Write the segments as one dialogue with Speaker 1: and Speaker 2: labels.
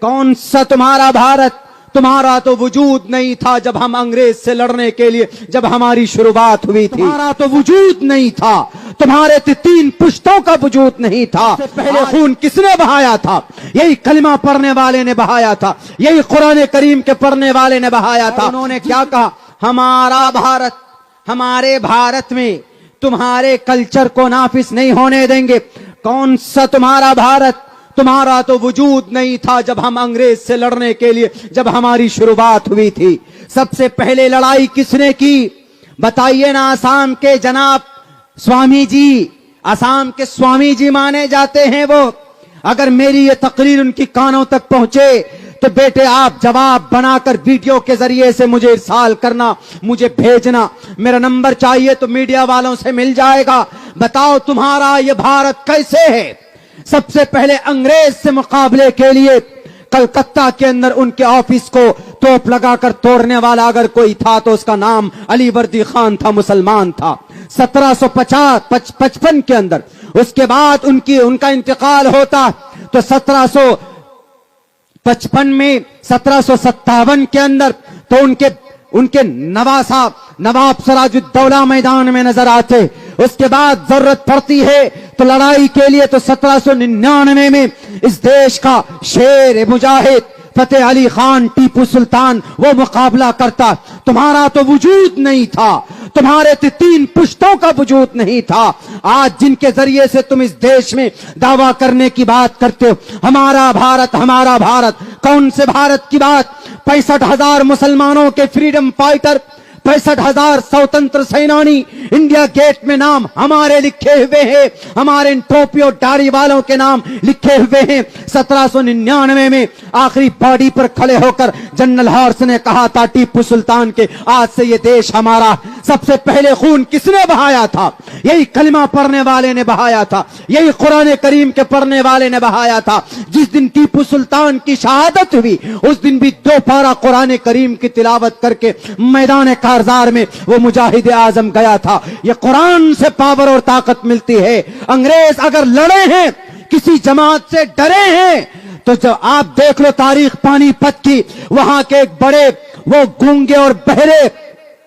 Speaker 1: कौन सा तुम्हारा भारत, तुम्हारा तो वजूद नहीं था जब हम अंग्रेज से लड़ने के लिए, जब हमारी शुरुआत हुई थी। तुम्हारा तो वजूद नहीं था, तुम्हारे 3 पुश्तों का वजूद नहीं था। पहले खून किसने बहाया था? यही कलमा पढ़ने वाले ने बहाया था, यही कुरान करीम के पढ़ने वाले ने बहाया था। उन्होंने क्या कहा? हमारा भारत, हमारे भारत में तुम्हारे कल्चर को नाफिज नहीं होने देंगे। कौन सा तुम्हारा भारत, तुम्हारा तो वजूद नहीं था जब हम अंग्रेज से लड़ने के लिए, जब हमारी शुरुआत हुई थी। सबसे पहले लड़ाई किसने की? बताइए ना। आसाम के जनाब स्वामी जी, आसाम के स्वामी जी माने जाते हैं वो। अगर मेरी ये तकरीर उनकी कानों तक पहुंचे तो बेटे आप जवाब बनाकर वीडियो के जरिए से मुझे इरसाल करना, मुझे भेजना। मेरा नंबर चाहिए तो मीडिया वालों से मिल जाएगा। बताओ तुम्हारा ये भारत कैसे है? सबसे पहले अंग्रेज से मुकाबले के लिए कलकत्ता के अंदर उनके ऑफिस को तोप लगाकर तोड़ने वाला अगर कोई था तो उसका नाम अली वर्दी खान था, मुसलमान था। 1755 के अंदर, उसके बाद उनका इंतकाल होता तो 1755 में 1757 के अंदर तो उनके नवाब सिराजुद्दौला मैदान में नजर आते। उसके बाद जरूरत पड़ती है तो लड़ाई के लिए तो 1799 में इस देश का शेर मुजाहिद फतेह अली खान टीपू सुल्तान वो मुकाबला करता। तुम्हारा तो वजूद नहीं था, तुम्हारे 3 पुश्तों का वजूद नहीं था। आज जिनके जरिए से तुम इस देश में दावा करने की बात करते हो, हमारा भारत, हमारा भारत, कौन से भारत की बात? 65,000 मुसलमानों के फ्रीडम फाइटर, 65,000 स्वतंत्र सेनानी, इंडिया गेट में नाम हमारे लिखे हुए हैं, हमारे इन टोपियों दाढ़ी वालों के नाम लिखे हुए हैं। 1799 में आखिरी बॉडी पर खड़े होकर जनरल हॉर्स ने कहा था टीपू सुल्तान के, आज से ये देश हमारा। सबसे पहले खून किसने बहाया था? यही कलमा पढ़ने वाले ने बहाया था, यही कुरान करीम के पढ़ने वाले ने बहाया था। जिस दिन टीपू सुल्तान की शहादत हुई उस दिन भी 2 पारा कुरान करीम की तिलावत करके मैदान कारजार में वो मुजाहिद आजम गया था। ये कुरान से पावर और ताकत मिलती है। अंग्रेज अगर लड़े हैं, किसी जमात से डरे हैं, तो जब आप देख लो तारीख पानीपत की, वहां के एक बड़े वो गूंगे और बहरे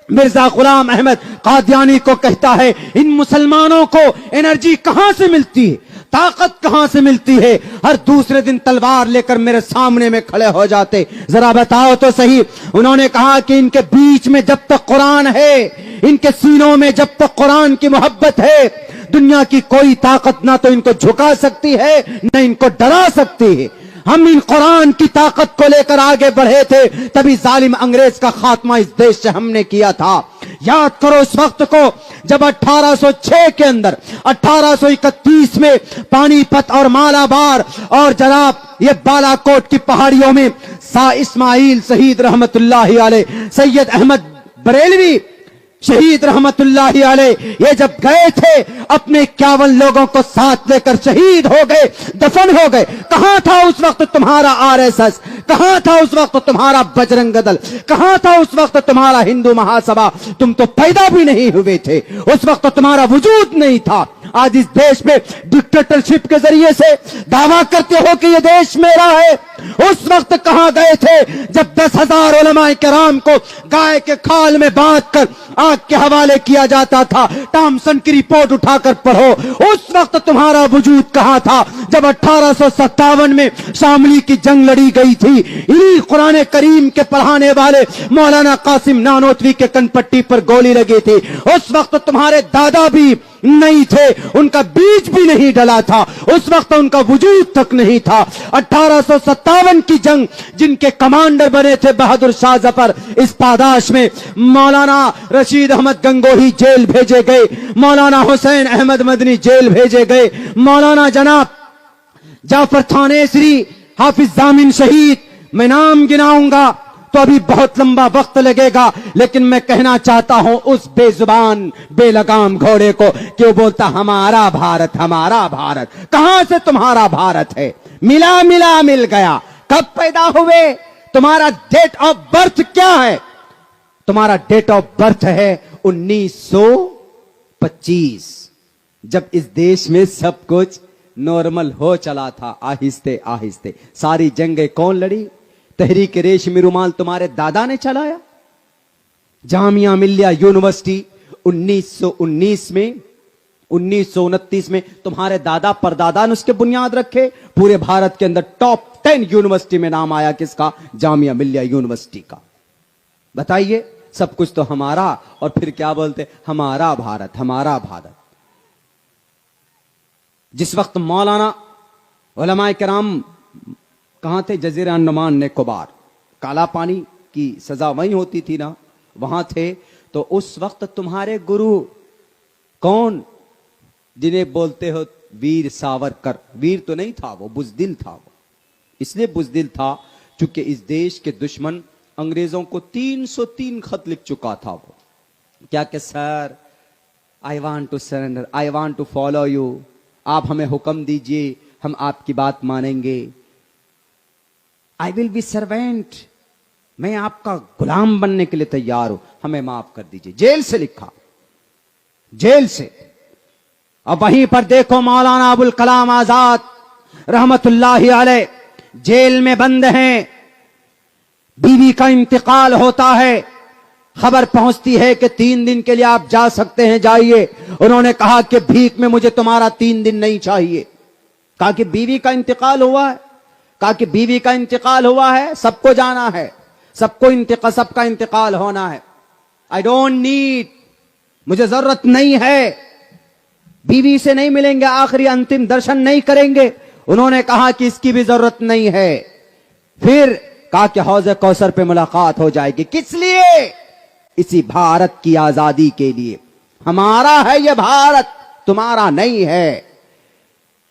Speaker 1: मिर्जा गुलाम अहमद कादियानी को कहता है, इन मुसलमानों को एनर्जी कहां से मिलती है, ताकत कहां से मिलती है? हर दूसरे दिन तलवार लेकर मेरे सामने में खड़े हो जाते। जरा बताओ तो सही। उन्होंने कहा कि इनके बीच में जब तक कुरान है, इनके सीनों में जब तक कुरान की मोहब्बत है, दुनिया की कोई ताकत ना तो इनको झुका सकती है न इनको डरा सकती है। हम इन कुरान की ताकत को लेकर आगे बढ़े थे, तभी जालिम अंग्रेज का खात्मा इस देश से हमने किया था। याद करो उस वक्त को जब 1806 के अंदर 1831 में पानीपत और मालाबार और जनाब ये बालाकोट की पहाड़ियों में सा इस्माइल शहीद रहमतुल्लाहि अलैह, सैयद अहमद बरेलवी शहीद रहमतुल्लाहि अलैह, ये जब गए थे अपने 51 लोगों को साथ लेकर शहीद हो गए, दफन हो गए। कहां था उस वक्त तुम्हारा आरएसएस? कहां था उस वक्त तुम्हारा बजरंग दल? कहां था उस वक्त तुम्हारा हिंदू महासभा? तुम तो पैदा भी नहीं हुए थे, उस वक्त तुम्हारा वजूद नहीं था। आज इस देश में डिक्टेटरशिप के जरिए से दावा करते हो कि ये देश मेरा है। उस वक्त कहां गए थे जब 10,000 उलमाए किराम को गाय के खाल में बांध कर आग के हवाले किया जाता था? टॉमसन की रिपोर्ट उठाकर पढ़ो। उस वक्त तुम्हारा वजूद कहां था जब 1857 में शामली की जंग लड़ी गई थी? इन्हीं कुरान करीम के पढ़ाने वाले मौलाना कासिम नानोतवी के कनपट्टी पर गोली लगी थी। उस वक्त तुम्हारे दादा भी नहीं थे, उनका बीज भी नहीं डला था, उस वक्त उनका वजूद तक नहीं था। 1857 की जंग जिनके कमांडर बने थे बहादुर शाह जफर, इस पादाश में मौलाना रशीद अहमद गंगोही जेल भेजे गए, मौलाना हुसैन अहमद मदनी जेल भेजे गए, मौलाना जनाब जाफर थानेसरी, हाफिज जामिन शहीद। मैं नाम गिनाऊंगा तो अभी बहुत लंबा वक्त लगेगा, लेकिन मैं कहना चाहता हूं उस बेजुबान बेलगाम घोड़े को कि वो बोलता हमारा भारत, हमारा भारत। कहां से तुम्हारा भारत है? मिल गया। कब पैदा हुए? तुम्हारा डेट ऑफ बर्थ क्या है? तुम्हारा डेट ऑफ बर्थ है 1925, जब इस देश में सब कुछ नॉर्मल हो चला था आहिस्ते आहिस्ते। सारी जंगें कौन लड़ी? तहरीक रेशमी रुमाल तुम्हारे दादा ने चलाया। जामिया मिल्लिया यूनिवर्सिटी 1919 में 1929 में तुम्हारे दादा परदादा ने उसके बुनियाद रखे। पूरे भारत के अंदर टॉप 10 यूनिवर्सिटी में नाम आया किसका? जामिया मिल्लिया यूनिवर्सिटी का। बताइए, सब कुछ तो हमारा, और फिर क्या बोलते? हमारा भारत, हमारा भारत। जिस वक्त मौलाना उलमाए किराम कहां थे? जजीरा अंडमान निकोबार, काला पानी की सजा वहीं होती थी ना, वहां थे। तो उस वक्त तुम्हारे गुरु कौन, जिन्हें बोलते हो वीर सावरकर? वीर तो नहीं था वो, बुज़दिल था वो। इसलिए बुज़दिल था चूंकि इस देश के दुश्मन अंग्रेजों को 303 खत लिख चुका था वो। क्या कि sir, I want to surrender, I want to follow you, आप हमें हुक्म दीजिए, हम आपकी बात मानेंगे। आई विल बी सर्वेंट, मैं आपका गुलाम बनने के लिए तैयार हूं, हमें माफ कर दीजिए। जेल से लिखा, जेल से। अब वहीं पर देखो मौलाना अबुल कलाम आजाद रहमतुल्लाहि अलैह जेल में बंद हैं। बीवी का इंतकाल होता है, खबर पहुंचती है कि 3 दिन के लिए आप जा सकते हैं, जाइए। उन्होंने कहा कि भीख में मुझे तुम्हारा 3 दिन नहीं चाहिए। कहा कि बीवी का इंतकाल हुआ है, कहा कि बीवी का इंतकाल हुआ है, सबको जाना है, सबका इंतकाल होना है। आई डोंट नीड, मुझे जरूरत नहीं है, बीवी से नहीं मिलेंगे, आखिरी अंतिम दर्शन नहीं करेंगे। उन्होंने कहा कि इसकी भी जरूरत नहीं है। फिर कहा कि हौज़े कौसर पे मुलाकात हो जाएगी। किस लिए? इसी भारत की आजादी के लिए। हमारा है यह भारत, तुम्हारा नहीं है।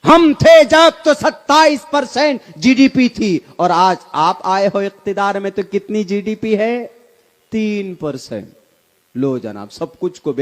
Speaker 1: हम थे जब तो 27% जीडीपी थी, और आज आप आए हो इख्तिदार में तो कितनी जीडीपी है? 3%। लो जनाब, सब कुछ को